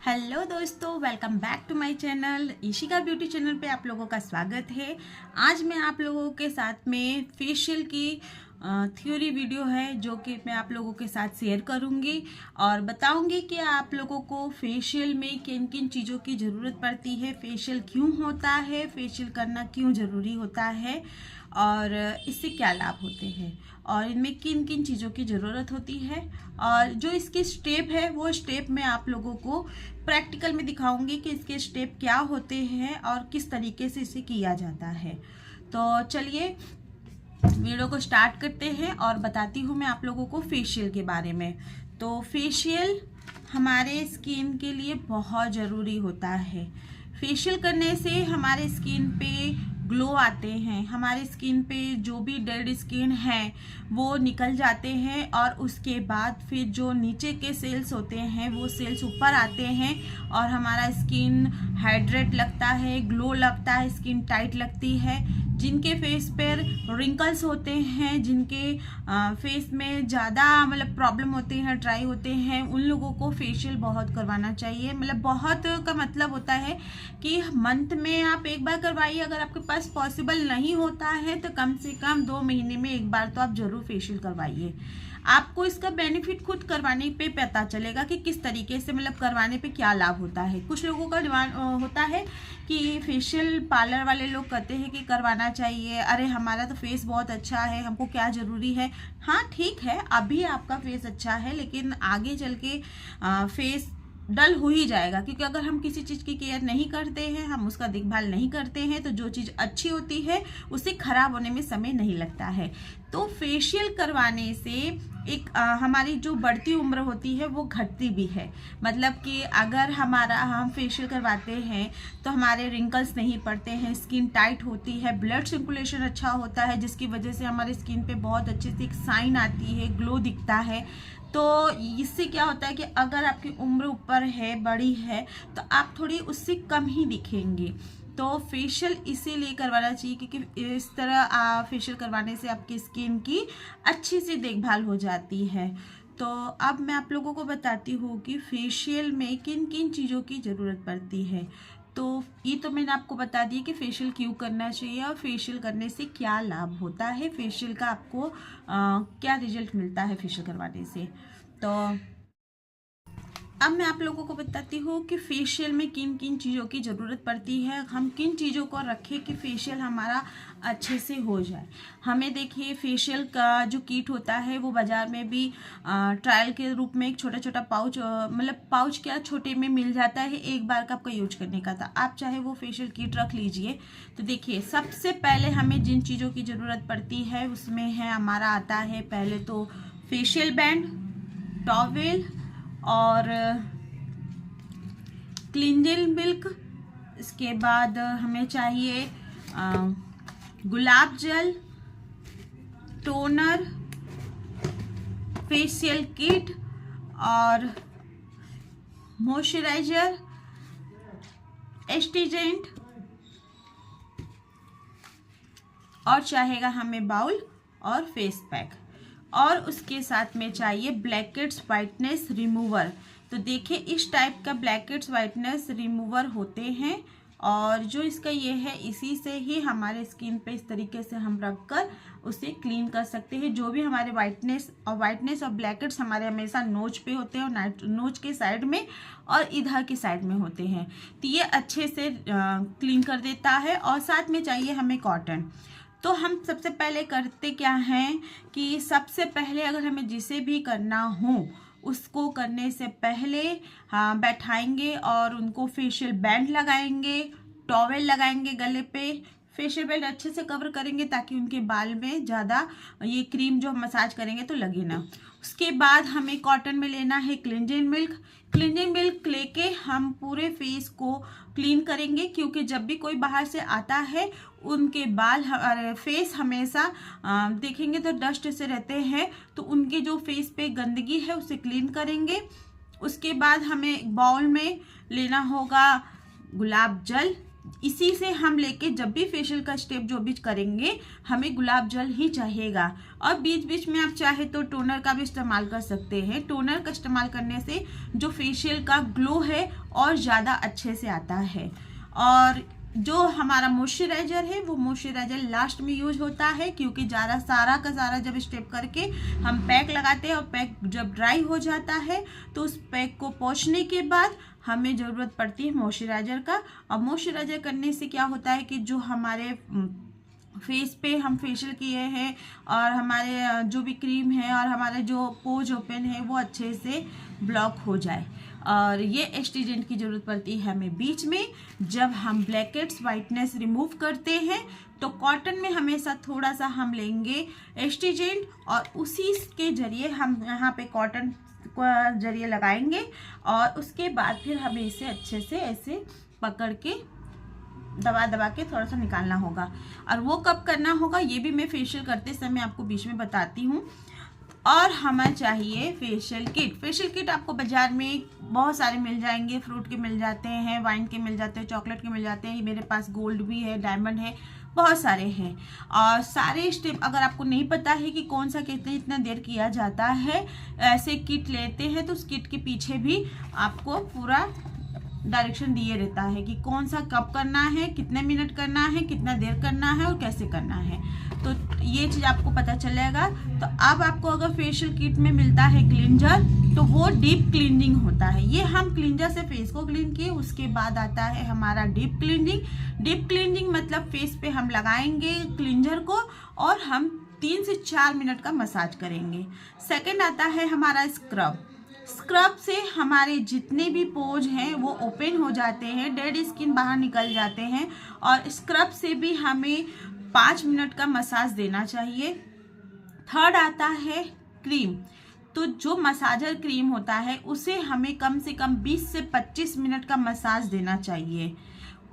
Hello दोस्तों, welcome back to my channel Ishika beauty channel पे आप लोगों का स्वागत है। आज मैं आप लोगों के साथ में फेशियल की थ्योरी वीडियो है जो कि मैं आप लोगों के साथ शेयर करूंगी और बताऊंगी कि आप लोगों को फेशियल में किन किन चीज़ों की ज़रूरत पड़ती है, फेशियल क्यों होता है, फेशियल करना क्यों ज़रूरी होता है और इससे क्या लाभ होते हैं और इनमें किन किन चीज़ों की ज़रूरत होती है और जो इसके स्टेप है वो स्टेप मैं आप लोगों को प्रैक्टिकल में दिखाऊंगी कि इसके स्टेप क्या होते हैं और किस तरीके से इसे किया जाता है। तो चलिए वीडियो को स्टार्ट करते हैं और बताती हूँ मैं आप लोगों को फेशियल के बारे में। तो फेशियल हमारे स्किन के लिए बहुत ज़रूरी होता है। फेशियल करने से हमारे स्किन पे ग्लो आते हैं, हमारे स्किन पे जो भी डेड स्किन है वो निकल जाते हैं और उसके बाद फिर जो नीचे के सेल्स होते हैं वो सेल्स ऊपर आते हैं और हमारा स्किन हाइड्रेट लगता है, ग्लो लगता है, स्किन टाइट लगती है। जिनके फेस पर रिंकल्स होते हैं, जिनके फेस में ज़्यादा मतलब प्रॉब्लम होते हैं, ड्राई होते हैं, उन लोगों को फेशियल बहुत करवाना चाहिए। मतलब बहुत का मतलब होता है कि मंथ में आप एक बार करवाइए। अगर आपके पास पॉसिबल नहीं होता है तो कम से कम 2 महीने में एक बार तो आप जरूर फेशियल करवाइए। आपको इसका बेनिफिट खुद करवाने पे पता चलेगा कि किस तरीके से मतलब करवाने पे क्या लाभ होता है। कुछ लोगों का डिमांड होता है कि फेशियल पार्लर वाले लोग कहते हैं कि करवाना चाहिए, अरे हमारा तो फेस बहुत अच्छा है, हमको क्या ज़रूरी है। हाँ ठीक है, अभी आपका फेस अच्छा है लेकिन आगे चल के फेस डल हो ही जाएगा, क्योंकि अगर हम किसी चीज़ की केयर नहीं करते हैं, हम उसका देखभाल नहीं करते हैं, तो जो चीज़ अच्छी होती है उसे खराब होने में समय नहीं लगता है। तो फेशियल करवाने से एक हमारी जो बढ़ती उम्र होती है वो घटती भी है। मतलब कि अगर हम फेशियल करवाते हैं तो हमारे रिंकल्स नहीं पड़ते हैं, स्किन टाइट होती है, ब्लड सर्कुलेशन अच्छा होता है, जिसकी वजह से हमारे स्किन पे बहुत अच्छे से एक साइन आती है, ग्लो दिखता है। तो इससे क्या होता है कि अगर आपकी उम्र ऊपर है, बड़ी है, तो आप थोड़ी उससे कम ही दिखेंगे। तो फेशियल इसीलिए करवाना चाहिए क्योंकि इस तरह फेशियल करवाने से आपकी स्किन की अच्छी सी देखभाल हो जाती है। तो अब मैं आप लोगों को बताती हूँ कि फेशियल में किन किन चीज़ों की ज़रूरत पड़ती है। तो ये तो मैंने आपको बता दिया कि फेशियल क्यों करना चाहिए और फेशियल करने से क्या लाभ होता है, फेशियल का आपको क्या रिजल्ट मिलता है फेशियल करवाने से। तो अब मैं आप लोगों को बताती हूँ कि फेशियल में किन किन चीज़ों की ज़रूरत पड़ती है, हम किन चीज़ों को रखें कि फेशियल हमारा अच्छे से हो जाए। हमें देखिए फेशियल का जो किट होता है वो बाज़ार में भी ट्रायल के रूप में एक छोटा छोटा पाउच, मतलब पाउच क्या छोटे में मिल जाता है, एक बार का आपका यूज करने का था। आप चाहे वो फेशियल किट रख लीजिए। तो देखिए सबसे पहले हमें जिन चीज़ों की ज़रूरत पड़ती है उसमें है हमारा आता है पहले तो फेशियल बैंड, टॉवेल और क्लिंजिंग मिल्क। इसके बाद हमें चाहिए गुलाब जल, टोनर, फेशियल किट और मॉइस्चराइजर, एस्ट्रीजेंट और चाहेगा हमें बाउल और फेस पैक। और उसके साथ में चाहिए ब्लैकहेड्स वाइटनेस रिमूवर। तो देखिए इस टाइप का ब्लैकहेड्स वाइटनेस रिमूवर होते हैं और जो इसका ये है इसी से ही हमारे स्किन पे इस तरीके से हम रख कर उसे क्लीन कर सकते हैं। जो भी हमारे वाइटनेस और ब्लैकहेड्स हमारे हमेशा नोज पे होते हैं और नोज के साइड में और इधर की साइड में होते हैं, तो ये अच्छे से क्लीन कर देता है। और साथ में चाहिए हमें कॉटन। तो हम सबसे पहले करते क्या हैं कि सबसे पहले अगर हमें जिसे भी करना हो उसको करने से पहले बैठाएंगे और उनको फेशियल बैंड लगाएंगे, टॉवेल लगाएंगे गले पे, फेशियल बैंड अच्छे से कवर करेंगे ताकि उनके बाल में ज़्यादा ये क्रीम जो हम मसाज करेंगे तो लगे ना। उसके बाद हमें कॉटन में लेना है क्लिंजिंग मिल्क। क्लिंजिंग मिल्क लेके हम पूरे फेस को क्लीन करेंगे, क्योंकि जब भी कोई बाहर से आता है उनके बाल फेस हमेशा देखेंगे तो डस्ट से रहते हैं, तो उनके जो फेस पे गंदगी है उसे क्लीन करेंगे। उसके बाद हमें बाउल में लेना होगा गुलाब जल, इसी से हम लेके जब भी फेशियल का स्टेप जो भी करेंगे हमें गुलाब जल ही चाहिएगा। और बीच बीच में आप चाहे तो टोनर का भी इस्तेमाल कर सकते हैं। टोनर का इस्तेमाल करने से जो फेशियल का ग्लो है और ज़्यादा अच्छे से आता है। और जो हमारा मॉइस्चराइजर है वो मॉइस्चराइजर लास्ट में यूज होता है, क्योंकि ज़्यादा सारा का सारा जब स्टेप करके हम पैक लगाते हैं और पैक जब ड्राई हो जाता है तो उस पैक को पोंछने के बाद हमें ज़रूरत पड़ती है मॉइस्चराइजर का। और मॉइस्चराइजर करने से क्या होता है कि जो हमारे फेस पे हम फेशियल किए हैं और हमारे जो भी क्रीम है और हमारे जो पोज ओपन है वो अच्छे से ब्लॉक हो जाए। और ये एस्ट्रीजेंट की ज़रूरत पड़ती है हमें बीच में जब हम ब्लैक हेड्स वाइटनेस रिमूव करते हैं। तो कॉटन में हमेशा थोड़ा सा हम लेंगे एस्ट्रीजेंट और उसी के जरिए हम यहाँ पे कॉटन को जरिए लगाएंगे और उसके बाद फिर हमें इसे अच्छे से ऐसे पकड़ के दबा दबा के थोड़ा सा निकालना होगा। और वो कब करना होगा ये भी मैं फेशियल करते समय आपको बीच में बताती हूँ। और हमें चाहिए फेशियल किट। फेशियल किट आपको बाज़ार में बहुत सारे मिल जाएंगे, फ्रूट के मिल जाते हैं, वाइन के मिल जाते हैं, चॉकलेट के मिल जाते हैं, मेरे पास गोल्ड भी है, डायमंड है, बहुत सारे हैं। और सारे स्टेप अगर आपको नहीं पता है कि कौन सा कितने इतना देर किया जाता है, ऐसे किट लेते हैं तो उस किट के पीछे भी आपको पूरा डायरेक्शन दिए रहता है कि कौन सा कब करना है, कितने मिनट करना है, कितना देर करना है और कैसे करना है। तो ये चीज़ आपको पता चलेगा। तो अब आपको अगर फेशियल किट में मिलता है क्लींजर तो वो डीप क्लीनिंग होता है। ये हम क्लींजर से फेस को क्लीन किए, उसके बाद आता है हमारा डीप क्लीनिंग। डीप क्लीनिंग मतलब फेस पे हम लगाएंगे क्लींजर को और हम 3 से 4 मिनट का मसाज करेंगे। सेकंड आता है हमारा स्क्रब। स्क्रब से हमारे जितने भी पोज हैं वो ओपन हो जाते हैं, डेड स्किन बाहर निकल जाते हैं। और स्क्रब से भी हमें 5 मिनट का मसाज देना चाहिए। थर्ड आता है क्रीम। तो जो मसाजर क्रीम होता है उसे हमें कम से कम 20 से 25 मिनट का मसाज देना चाहिए।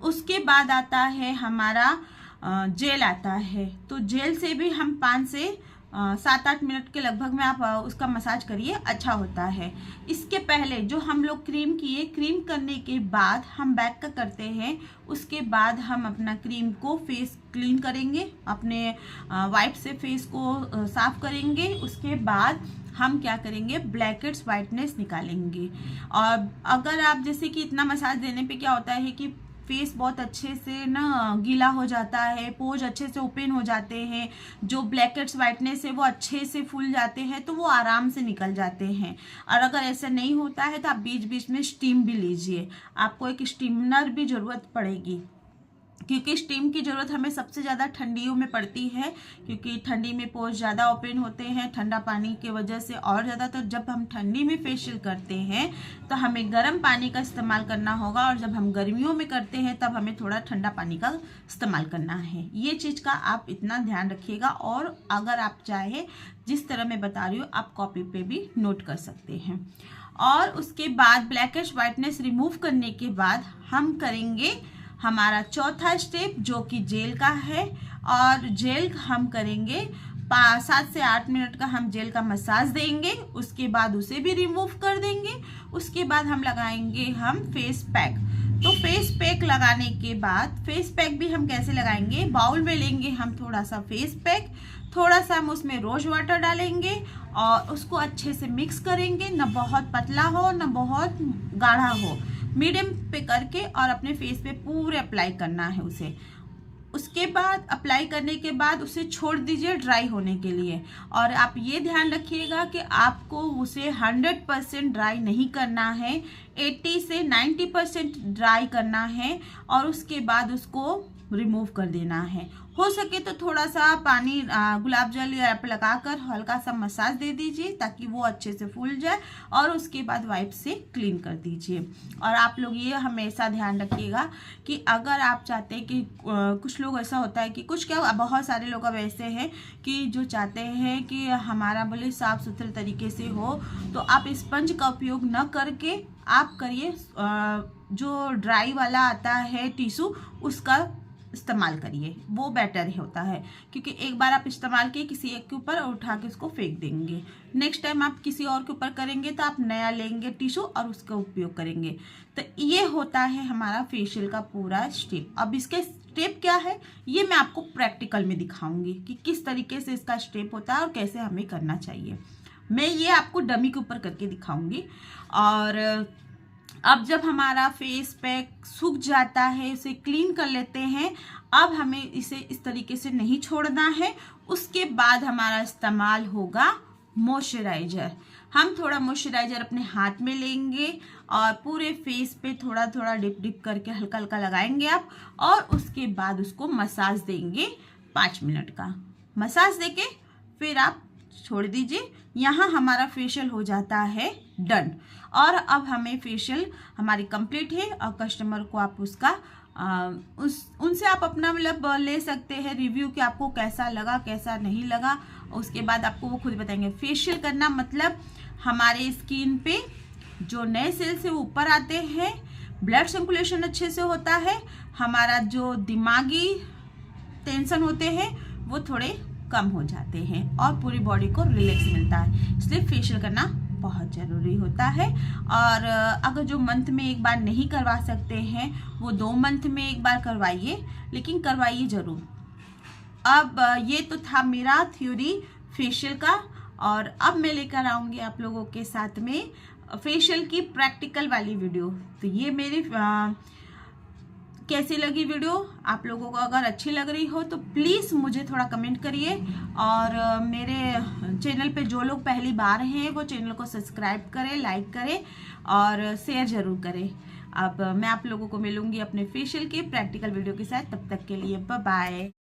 उसके बाद आता है हमारा जेल आता है। तो जेल से भी हम 5 से 7-8 मिनट के लगभग में आप उसका मसाज करिए, अच्छा होता है। इसके पहले जो हम लोग क्रीम किए, क्रीम करने के बाद हम बैक का करते हैं। उसके बाद हम अपना क्रीम को फेस क्लीन करेंगे, अपने वाइप से फेस को साफ करेंगे। उसके बाद हम क्या करेंगे, ब्लैक हेड्स वाइटनेस निकालेंगे। और अगर आप जैसे कि इतना मसाज देने पे क्या होता है कि फेस बहुत अच्छे से ना गीला हो जाता है, पोज अच्छे से ओपन हो जाते हैं, जो ब्लैक हेड्स वाइटनेस है वो अच्छे से फूल जाते हैं, तो वो आराम से निकल जाते हैं। और अगर ऐसा नहीं होता है तो आप बीच बीच में स्टीम भी लीजिए। आपको एक स्टीमनर भी ज़रूरत पड़ेगी, क्योंकि स्टीम की ज़रूरत हमें सबसे ज़्यादा ठंडियों में पड़ती है, क्योंकि ठंडी में पोज ज़्यादा ओपन होते हैं ठंडा पानी की वजह से। और ज़्यादातर जब हम ठंडी में फेशियल करते हैं तो हमें गर्म पानी का इस्तेमाल करना होगा, और जब हम गर्मियों में करते हैं तब हमें थोड़ा ठंडा पानी का इस्तेमाल करना है। ये चीज़ का आप इतना ध्यान रखिएगा। और अगर आप चाहे जिस तरह मैं बता रही हूँ आप कॉपी पे भी नोट कर सकते हैं। और उसके बाद ब्लैकिश वाइटनेस रिमूव करने के बाद हम करेंगे हमारा चौथा स्टेप, जो कि जेल का है। और जेल हम करेंगे 7 से 8 मिनट का हम जेल का मसाज देंगे। उसके बाद उसे भी रिमूव कर देंगे। उसके बाद हम लगाएंगे हम फेस पैक। तो फेस पैक लगाने के बाद, फेस पैक भी हम कैसे लगाएंगे, बाउल में लेंगे हम थोड़ा सा फेस पैक, थोड़ा सा हम उसमें रोज वाटर डालेंगे और उसको अच्छे से मिक्स करेंगे। ना बहुत पतला हो ना बहुत गाढ़ा हो, मीडियम पे करके और अपने फेस पे पूरे अप्लाई करना है उसे। उसके बाद अप्लाई करने के बाद उसे छोड़ dीजिए ड्राई होने के लिए। और आप ये ध्यान रखिएगा कि आपको उसे 100% ड्राई नहीं करना है, 80 से 90% ड्राई करना है और उसके बाद उसको रिमूव कर देना है। हो सके तो थोड़ा सा पानी गुलाब जल या लगाकर हल्का सा मसाज दे दीजिए ताकि वो अच्छे से फूल जाए, और उसके बाद वाइप से क्लीन कर दीजिए। और आप लोग ये हमेशा ध्यान रखिएगा कि अगर आप चाहते हैं कि कुछ लोग ऐसा होता है कि कुछ क्या बहुत सारे लोग अब ऐसे हैं कि जो चाहते हैं कि हमारा बोले साफ़ सुथरे तरीके से हो, तो आप स्पंज का उपयोग न करके आप करिए जो ड्राई वाला आता है टिश्यू, उसका इस्तेमाल करिए, वो बेटर होता है। क्योंकि एक बार आप इस्तेमाल किए किसी एक के ऊपर और उठा के उसको फेंक देंगे, नेक्स्ट टाइम आप किसी और के ऊपर करेंगे तो आप नया लेंगे टिश्यू और उसका उपयोग करेंगे। तो ये होता है हमारा फेशियल का पूरा स्टेप। अब इसके स्टेप क्या है ये मैं आपको प्रैक्टिकल में दिखाऊंगी कि किस तरीके से इसका स्टेप होता है और कैसे हमें करना चाहिए। मैं ये आपको डमी के ऊपर करके दिखाऊंगी। और अब जब हमारा फेस पैक सूख जाता है, इसे क्लीन कर लेते हैं। अब हमें इसे इस तरीके से नहीं छोड़ना है। उसके बाद हमारा इस्तेमाल होगा मॉइस्चराइजर। हम थोड़ा मॉइस्चराइजर अपने हाथ में लेंगे और पूरे फेस पे थोड़ा थोड़ा डिप करके हल्का हल्का लगाएंगे आप, और उसके बाद उसको मसाज देंगे 5 मिनट का। मसाज देके फिर आप छोड़ दीजिए। यहाँ हमारा फेशियल हो जाता है डन। और अब हमें फेशियल हमारी कंप्लीट है और कस्टमर को आप उसका उनसे आप अपना मतलब ले सकते हैं रिव्यू कि आपको कैसा लगा कैसा नहीं लगा। उसके बाद आपको वो खुद बताएंगे। फेशियल करना मतलब हमारे स्किन पे जो नए सेल्स है वो ऊपर आते हैं, ब्लड सर्कुलेशन अच्छे से होता है, हमारा जो दिमागी टेंशन होते हैं वो थोड़े कम हो जाते हैं और पूरी बॉडी को रिलैक्स मिलता है। इसलिए फेशियल करना बहुत ज़रूरी होता है। और अगर जो मंथ में एक बार नहीं करवा सकते हैं वो 2 मंथ में एक बार करवाइए, लेकिन करवाइए ज़रूर। अब ये तो था मेरा थ्योरी फेशियल का, और अब मैं लेकर आऊँगी आप लोगों के साथ में फेशियल की प्रैक्टिकल वाली वीडियो। तो ये मेरी कैसी लगी वीडियो आप लोगों को? अगर अच्छी लग रही हो तो प्लीज़ मुझे थोड़ा कमेंट करिए। और मेरे चैनल पे जो लोग पहली बार हैं वो चैनल को सब्सक्राइब करें, लाइक करें और शेयर ज़रूर करें। अब मैं आप लोगों को मिलूंगी अपने फेशियल के प्रैक्टिकल वीडियो के साथ। तब तक के लिए बाय बाय।